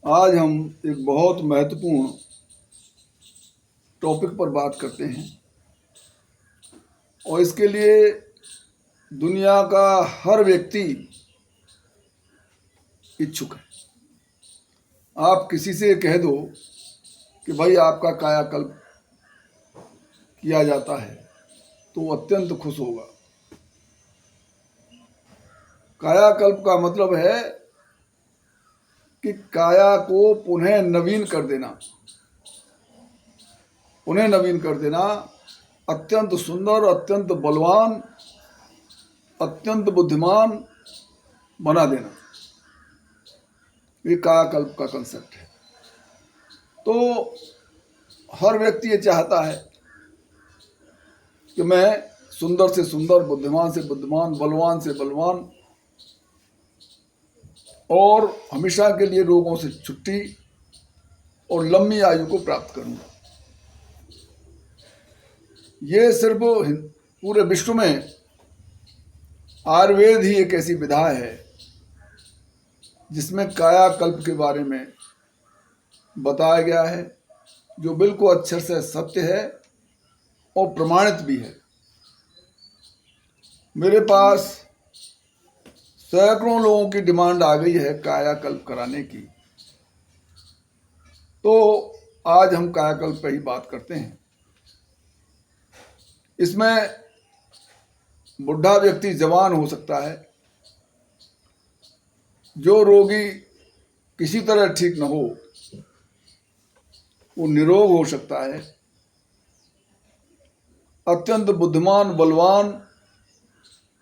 आज हम एक बहुत महत्वपूर्ण टॉपिक पर बात करते हैं और इसके लिए दुनिया का हर व्यक्ति इच्छुक है। आप किसी से कह दो कि भाई आपका कायाकल्प किया जाता है तो वो अत्यंत खुश होगा। कायाकल्प का मतलब है कि काया को पुनः नवीन कर देना, अत्यंत सुंदर, अत्यंत बलवान, अत्यंत बुद्धिमान बना देना। ये कायाकल्प का कंसेप्ट है। तो हर व्यक्ति ये चाहता है कि मैं सुंदर से सुंदर, बुद्धिमान से बुद्धिमान, बलवान से बलवान और हमेशा के लिए रोगों से छुट्टी और लंबी आयु को प्राप्त करूंगा। ये सिर्फ पूरे विश्व में आयुर्वेद ही एक ऐसी विधा है जिसमें कायाकल्प के बारे में बताया गया है, जो बिल्कुल अक्षर से सत्य है और प्रमाणित भी है। मेरे पास सैकड़ों लोगों की डिमांड आ गई है कायाकल्प कराने की, तो आज हम कायाकल्प पर ही बात करते हैं। इसमें बुढ़ा व्यक्ति जवान हो सकता है, जो रोगी किसी तरह ठीक न हो वो निरोग हो सकता है, अत्यंत बुद्धिमान, बलवान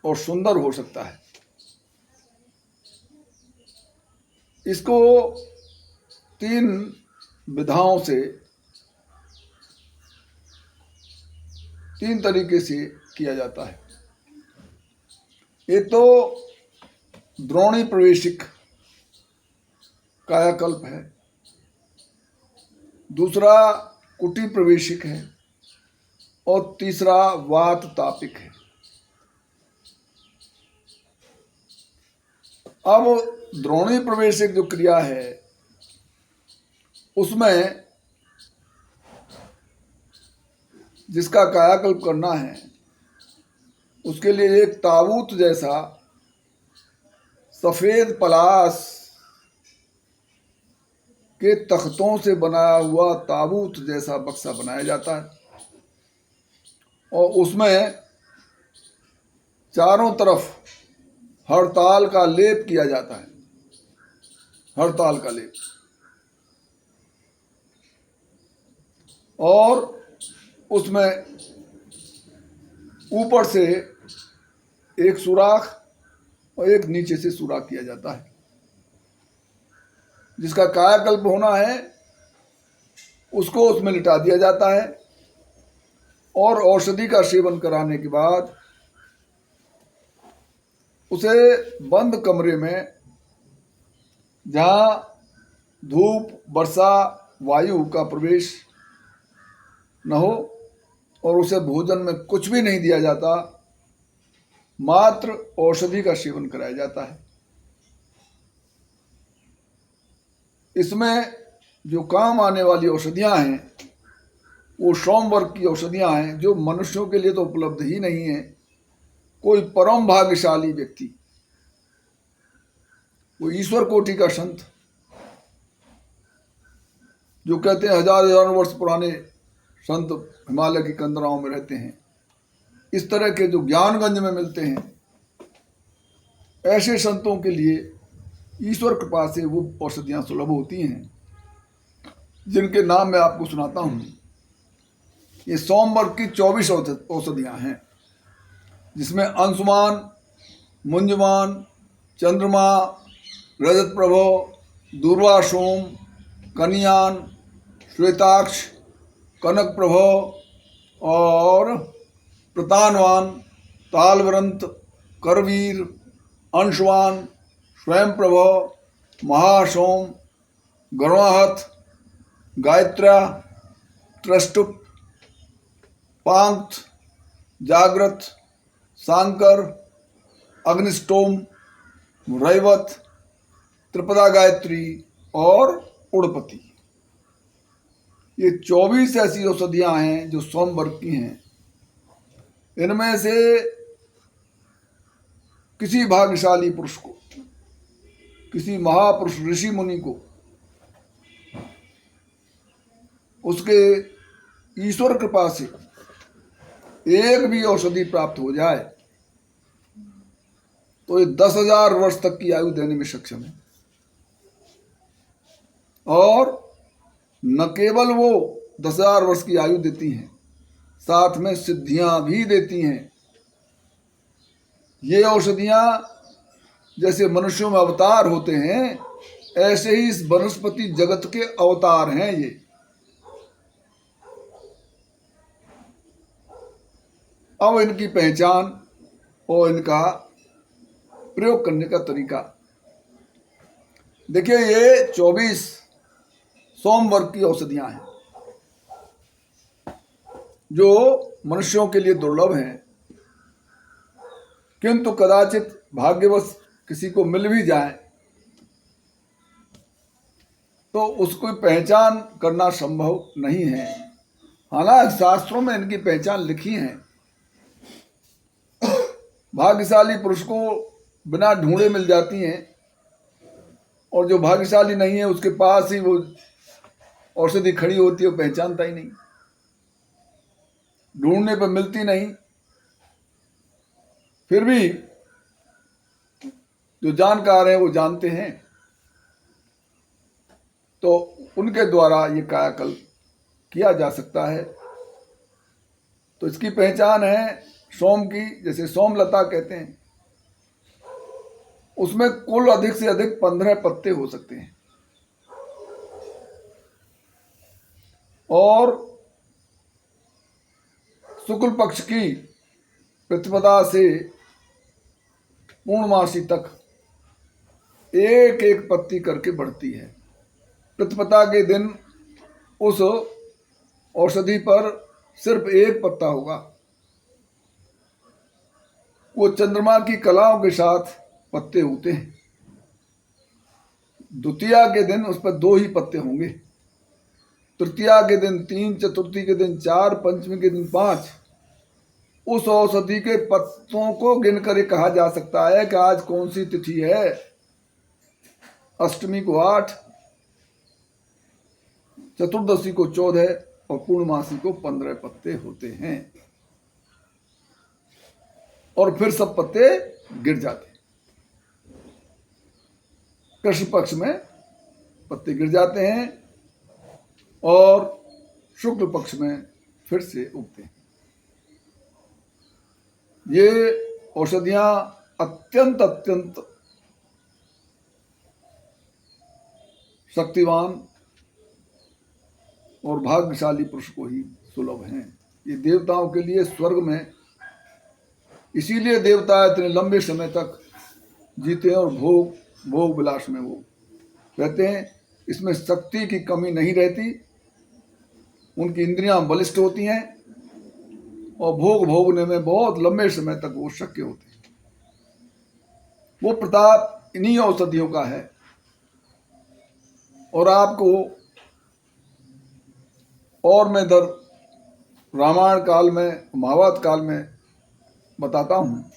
और सुंदर हो सकता है। इसको 3 विधाओं से, 3 तरीके से किया जाता है। एक तो द्रोणी प्रवेशिक कायाकल्प है, दूसरा कुटी प्रवेशिक है और तीसरा वात तापिक है। अब द्रोणी प्रवेशिक जो क्रिया है उसमें जिसका कायाकल्प करना है उसके लिए एक ताबूत जैसा सफेद पलाश के तख्तों से बनाया हुआ ताबूत जैसा बक्सा बनाया जाता है और उसमें चारों तरफ हड़ताल का लेप किया जाता है। हड़ताल का लेप, और उसमें ऊपर से एक सुराख और एक नीचे से सुराख किया जाता है। जिसका कायाकल्प होना है उसको उसमें लिटा दिया जाता है और औषधि का सेवन कराने के बाद उसे बंद कमरे में, जहाँ धूप, वर्षा, वायु का प्रवेश न हो और उसे भोजन में कुछ भी नहीं दिया जाता, मात्र औषधि का सेवन कराया जाता है। इसमें जो काम आने वाली औषधियाँ हैं वो सोमवर्ग की औषधियाँ हैं, जो मनुष्यों के लिए तो उपलब्ध ही नहीं है। कोई परम भाग्यशाली व्यक्ति, वो ईश्वर कोटि का संत, जो कहते हैं हजारों वर्ष पुराने संत हिमालय की कंदराओं में रहते हैं, इस तरह के जो ज्ञानगंज में मिलते हैं, ऐसे संतों के लिए ईश्वर कृपा से वो औषधियाँ सुलभ होती हैं, जिनके नाम मैं आपको सुनाता हूँ। ये सोमवर्ग की 24 औषधियाँ हैं, जिसमें अंशुमान, मुंजमान, चंद्रमा, रजत प्रभो, दूर्वा सोम, कन्यान, श्वेताक्ष, कनक प्रभो और प्रतानवान, तालवरंत, करवीर, अंशवान, स्वयं प्रभो, महासोम, गरुणाहत, गायत्र्या, त्रष्टुप, पांक्त, जागृत, सांकर, अग्निष्टोम, रैवत, त्रिपदा गायत्री और उड़पति। ये 24 ऐसी औषधियां हैं जो सोम वर्ग की हैं। इनमें से किसी भाग्यशाली पुरुष को, किसी महापुरुष ऋषि मुनि को उसके ईश्वर कृपा से एक भी औषधि प्राप्त हो जाए तो ये 10,000 वर्ष तक की आयु देने में सक्षम है। और न केवल वो 10,000 वर्ष की आयु देती हैं, साथ में सिद्धियां भी देती हैं। ये औषधियां जैसे मनुष्यों में अवतार होते हैं, ऐसे ही इस वनस्पति जगत के अवतार हैं ये। अब इनकी पहचान और इनका प्रयोग करने का तरीका देखिए। ये 24 सोम वर्ग की औषधियां हैं जो मनुष्यों के लिए दुर्लभ हैं, किंतु कदाचित भाग्यवश किसी को मिल भी जाए तो उसको पहचान करना संभव नहीं है। हालांकि शास्त्रों में इनकी पहचान लिखी है। भाग्यशाली पुरुष को बिना ढूंढे मिल जाती हैं, और जो भाग्यशाली नहीं है उसके पास ही वो औषधि खड़ी होती है, वो पहचानता ही नहीं, ढूंढने पर मिलती नहीं। फिर भी जो जानकार है वो जानते हैं, तो उनके द्वारा ये कायाकल्प किया जा सकता है। तो इसकी पहचान है सोम की, जैसे सोमलता कहते हैं, उसमें कुल अधिक से अधिक 15 पत्ते हो सकते हैं। और शुक्ल पक्ष की प्रतिपदा से पूर्णमासी तक एक एक पत्ती करके बढ़ती है। प्रतिपदा के दिन उस औषधि पर सिर्फ एक पत्ता होगा। वो चंद्रमा की कलाओं के साथ पत्ते होते हैं। द्वितीया के दिन उस पर 2 ही पत्ते होंगे, तृतीया के दिन 3, चतुर्थी के दिन 4, पंचमी के दिन 5। उस औषधि के पत्तों को गिनकर ये कहा जा सकता है कि आज कौन सी तिथि है। अष्टमी को 8, चतुर्दशी को 14 और पूर्णमासी को 15 पत्ते होते हैं। और फिर सब पत्ते गिर जाते हैं। कृष्ण पक्ष में पत्ते गिर जाते हैं और शुक्ल पक्ष में फिर से उगते हैं। ये औषधियां अत्यंत अत्यंत शक्तिवान और भाग्यशाली पुरुष को ही सुलभ हैं। ये देवताओं के लिए स्वर्ग में, इसीलिए देवता इतने लंबे समय तक जीते हैं और भोग विलास में वो रहते हैं। इसमें शक्ति की कमी नहीं रहती, उनकी इंद्रियां बलिष्ठ होती हैं और भोग भोगने में बहुत लंबे समय तक वो शक्य होते हैं। वो प्रताप इन्हीं औषधियों का है। और आपको और मैं इधर रामायण काल में, महाभारत काल में बताता हूँ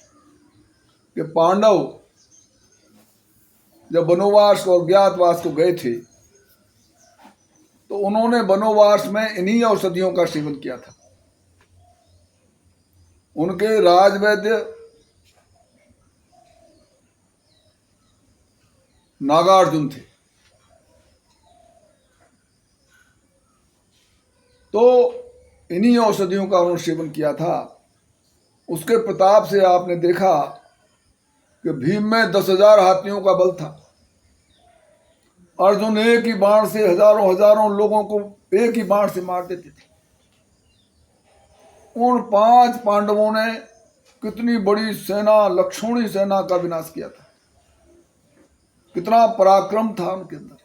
कि पांडव जब वनवास और ज्ञातवास को गए थे तो उन्होंने वनवास में इन्हीं औषधियों का सेवन किया था। उनके राजवैद्य नागार्जुन थे। तो इन्हीं औषधियों का उन्होंने सेवन किया था। उसके प्रताप से आपने देखा कि भीम में 10,000 हाथियों का बल था। अर्जुन एक ही बाण से हजारों हजारों लोगों को एक ही बाण से मार देते थे। उन 5 पांडवों ने कितनी बड़ी सेना, लक्षोणी सेना का विनाश किया था। कितना पराक्रम था उनके अंदर।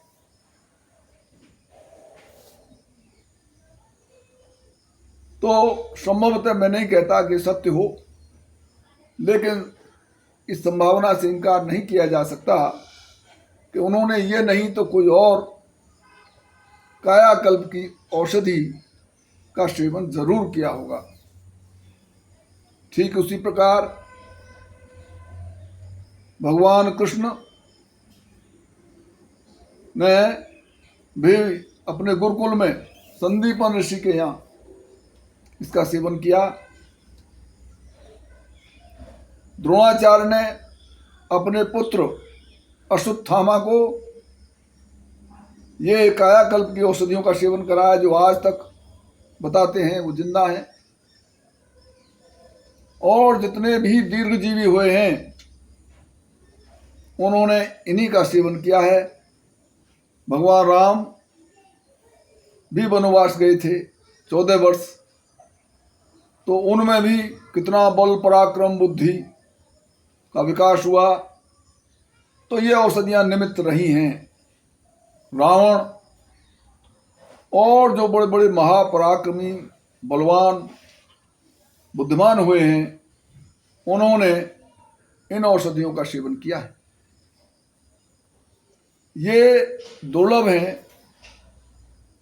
तो संभवतः मैं नहीं कहता कि सत्य हो, लेकिन इस संभावना से इनकार नहीं किया जा सकता कि उन्होंने ये नहीं तो कोई और कायाकल्प की औषधि का सेवन जरूर किया होगा। ठीक उसी प्रकार भगवान कृष्ण ने भी अपने गुरुकुल में संदीपन ऋषि के यहाँ इसका सेवन किया। द्रोणाचार्य ने अपने पुत्र अश्वत्थामा को ये कायाकल्प की औषधियों का सेवन कराया, जो आज तक बताते हैं वो जिंदा है। और जितने भी दीर्घजीवी हुए हैं उन्होंने इन्हीं का सेवन किया है। भगवान राम भी वनवास गए थे 14 वर्ष, तो उनमें भी कितना बल पराक्रम बुद्धि का विकास हुआ। तो ये औषधियां निमित्त रही हैं। रावण और जो बड़े बड़े महापराक्रमी बलवान बुद्धिमान हुए हैं उन्होंने इन औषधियों का सेवन किया है। ये दुर्लभ हैं।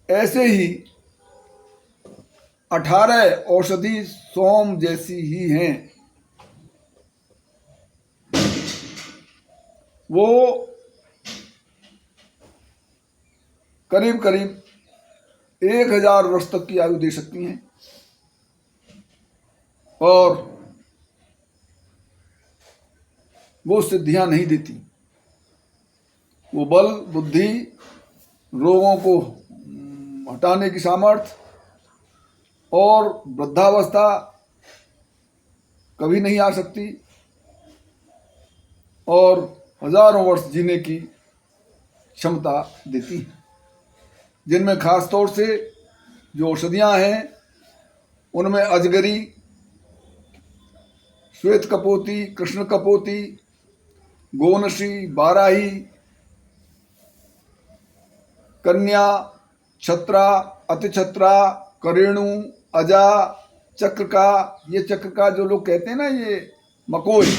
ऐसे ही 18 औषधि सोम जैसी ही हैं। वो करीब करीब 1000 वर्ष तक की आयु दे सकती हैं और वो सिद्धियां नहीं देती। वो बल बुद्धि, रोगों को हटाने की सामर्थ्य और वृद्धावस्था कभी नहीं आ सकती और हजारों वर्ष जीने की क्षमता देती है। जिनमें खास तौर से जो औषधियां हैं उनमें अजगरी, श्वेत कपोती, कृष्ण कपोती, गोनशी, बाराही, कन्या, छत्रा, अतिछत्रा, करेणु, अजा, चक्र का। ये चक्र का जो लोग कहते हैं ना, ये मकोई,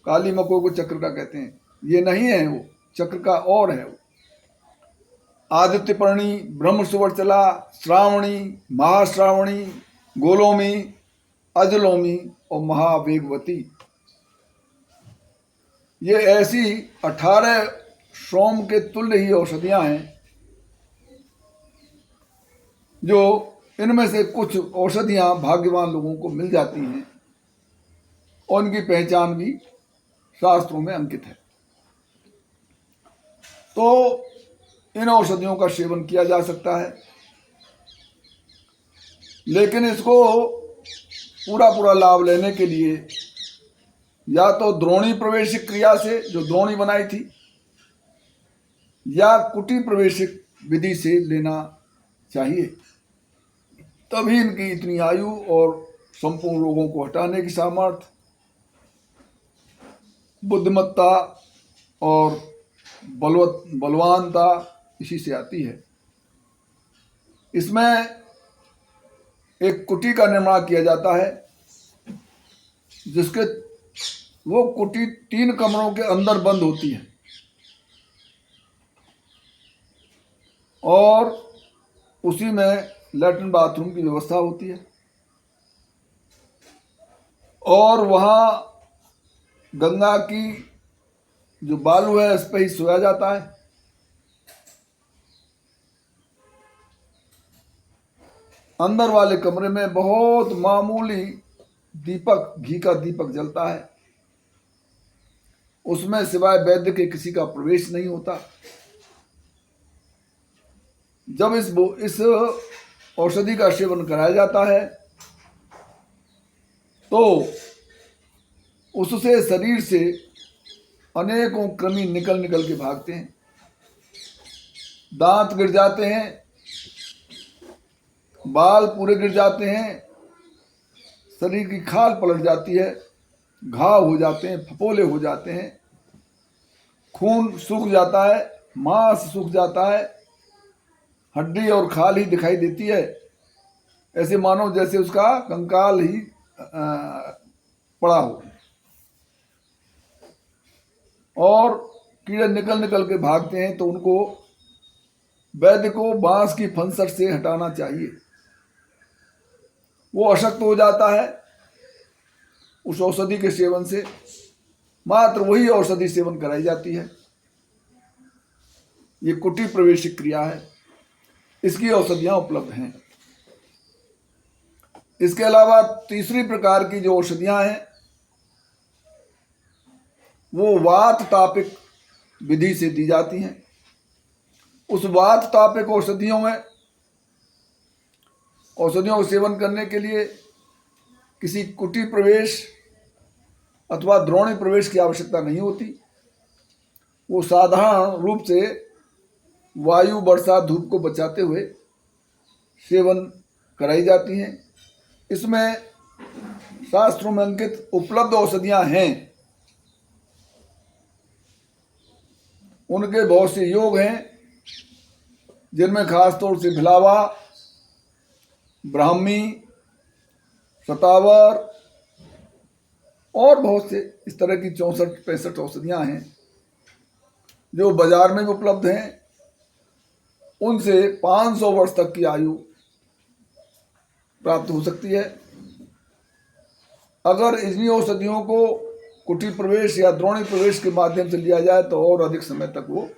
काली मकोई को चक्र का कहते हैं, ये नहीं है, वो चक्र का और है। वो आदित्यपर्णी, ब्रह्म सुवर्चला, श्रावणी, महाश्रावणी, गोलोमी, अजलोमी और महावेगवती। ये ऐसी 18 सोम के तुल्य ही औषधियां हैं, जो इनमें से कुछ औषधियां भाग्यवान लोगों को मिल जाती हैं और उनकी पहचान भी शास्त्रों में अंकित है। तो इन औषधियों का सेवन किया जा सकता है, लेकिन इसको पूरा पूरा लाभ लेने के लिए या तो द्रोणी प्रवेशिक क्रिया से, जो द्रोणी बनाई थी, या कुटी प्रवेशिक विधि से लेना चाहिए। तभी इनकी इतनी आयु और संपूर्ण रोगों को हटाने की सामर्थ्य, बुद्धिमत्ता और बलवानता इसी से आती है। इसमें एक कुटी का निर्माण किया जाता है, जिसके वो कुटी 3 कमरों के अंदर बंद होती है और उसी में लैट्रिन बाथरूम की व्यवस्था होती है और वहाँ गंगा की जो बालू है, इस पर ही सोया जाता है। अंदर वाले कमरे में बहुत मामूली दीपक, घी का दीपक जलता है, उसमें सिवाय वैद्य के किसी का प्रवेश नहीं होता। जब इस औषधि का सेवन कराया जाता है तो उससे शरीर से अनेकों कृमि निकल निकल के भागते हैं, दांत गिर जाते हैं, बाल पूरे गिर जाते हैं, शरीर की खाल पलट जाती है, घाव हो जाते हैं, फपोले हो जाते हैं, खून सूख जाता है, मांस सूख जाता है, हड्डी और खाल ही दिखाई देती है, ऐसे मानो जैसे उसका कंकाल ही पड़ा हो। और कीड़े निकल निकल के भागते हैं, तो उनको वैद्य को बांस की फंसर से हटाना चाहिए। वो अशक्त हो जाता है उस औषधि के सेवन से, मात्र वही औषधि सेवन कराई जाती है। ये कुटी प्रवेश क्रिया है, इसकी औषधियां उपलब्ध हैं। इसके अलावा तीसरी प्रकार की जो औषधियां हैं वो वात तापिक विधि से दी जाती हैं। उस वात तापिक औषधियों का सेवन करने के लिए किसी कुटी प्रवेश अथवा द्रोणी प्रवेश की आवश्यकता नहीं होती। वो साधारण रूप से वायु, वर्षा, धूप को बचाते हुए सेवन कराई जाती हैं। इसमें शास्त्रों में अंकित उपलब्ध औषधियां हैं, उनके बहुत से योग हैं, जिनमें खासतौर से भिलावा, ब्राह्मी, शतावर और बहुत से इस तरह की 64-65 औषधियां हैं जो बाजार में भी उपलब्ध हैं। उनसे 500 वर्ष तक की आयु प्राप्त हो सकती है। अगर इन्हीं औषधियों को कुटी प्रवेश या द्रोणी प्रवेश के माध्यम से लिया जाए तो और अधिक समय तक वो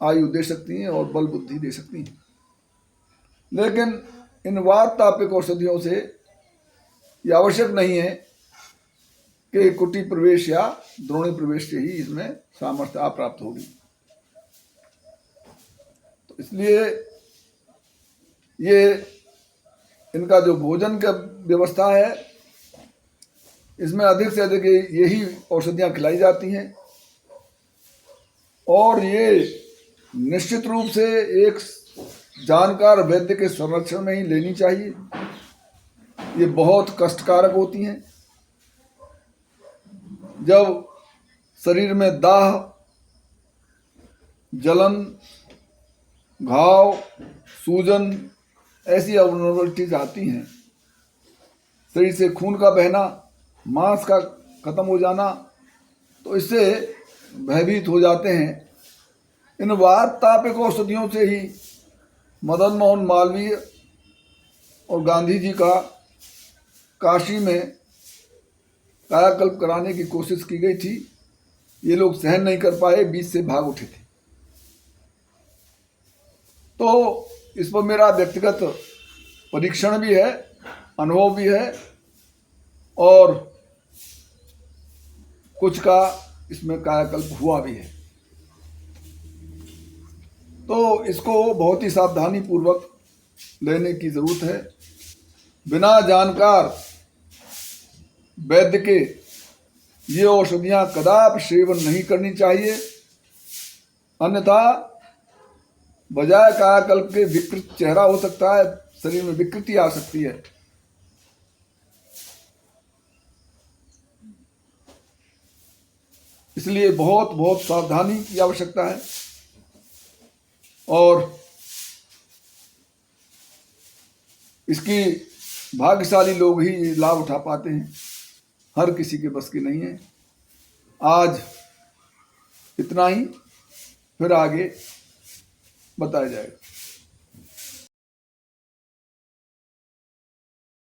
आयु दे सकती हैं और बल बुद्धि दे सकती हैं। लेकिन इन वात तापिक औषधियों से ये आवश्यक नहीं है कि कुटी प्रवेश या द्रोणी प्रवेश से ही इसमें सामर्थ्य प्राप्त होगी। तो इसलिए ये इनका जो भोजन का व्यवस्था है इसमें अधिक से अधिक यही औषधियां खिलाई जाती हैं और ये निश्चित रूप से एक जानकार वैद्य के संरक्षण में ही लेनी चाहिए। ये बहुत कष्टकारक होती हैं। जब शरीर में दाह, जलन, घाव, सूजन ऐसी अबनॉर्मलिटीज आती हैं, शरीर से खून का बहना, मांस का खत्म हो जाना, तो इससे भयभीत हो जाते हैं। इन वात तापिक औषधियों से ही मदन मोहन मालवीय और गांधी जी का काशी में कायाकल्प कराने की कोशिश की गई थी। ये लोग सहन नहीं कर पाए, बीच से भाग उठे थे। तो इस पर मेरा व्यक्तिगत परीक्षण भी है, अनुभव भी है और कुछ का इसमें कायाकल्प हुआ भी है। तो इसको बहुत ही सावधानी पूर्वक लेने की जरूरत है। बिना जानकार वैद्य के ये औषधियां कदापि सेवन नहीं करनी चाहिए, अन्यथा बजाय कायाकल्प के विकृत चेहरा हो सकता है, शरीर में विकृति आ सकती है। इसलिए बहुत बहुत सावधानी की आवश्यकता है और इसकी भाग्यशाली लोग ही लाभ उठा पाते हैं, हर किसी के बस की नहीं है। आज इतना ही, फिर आगे बताया जाएगा।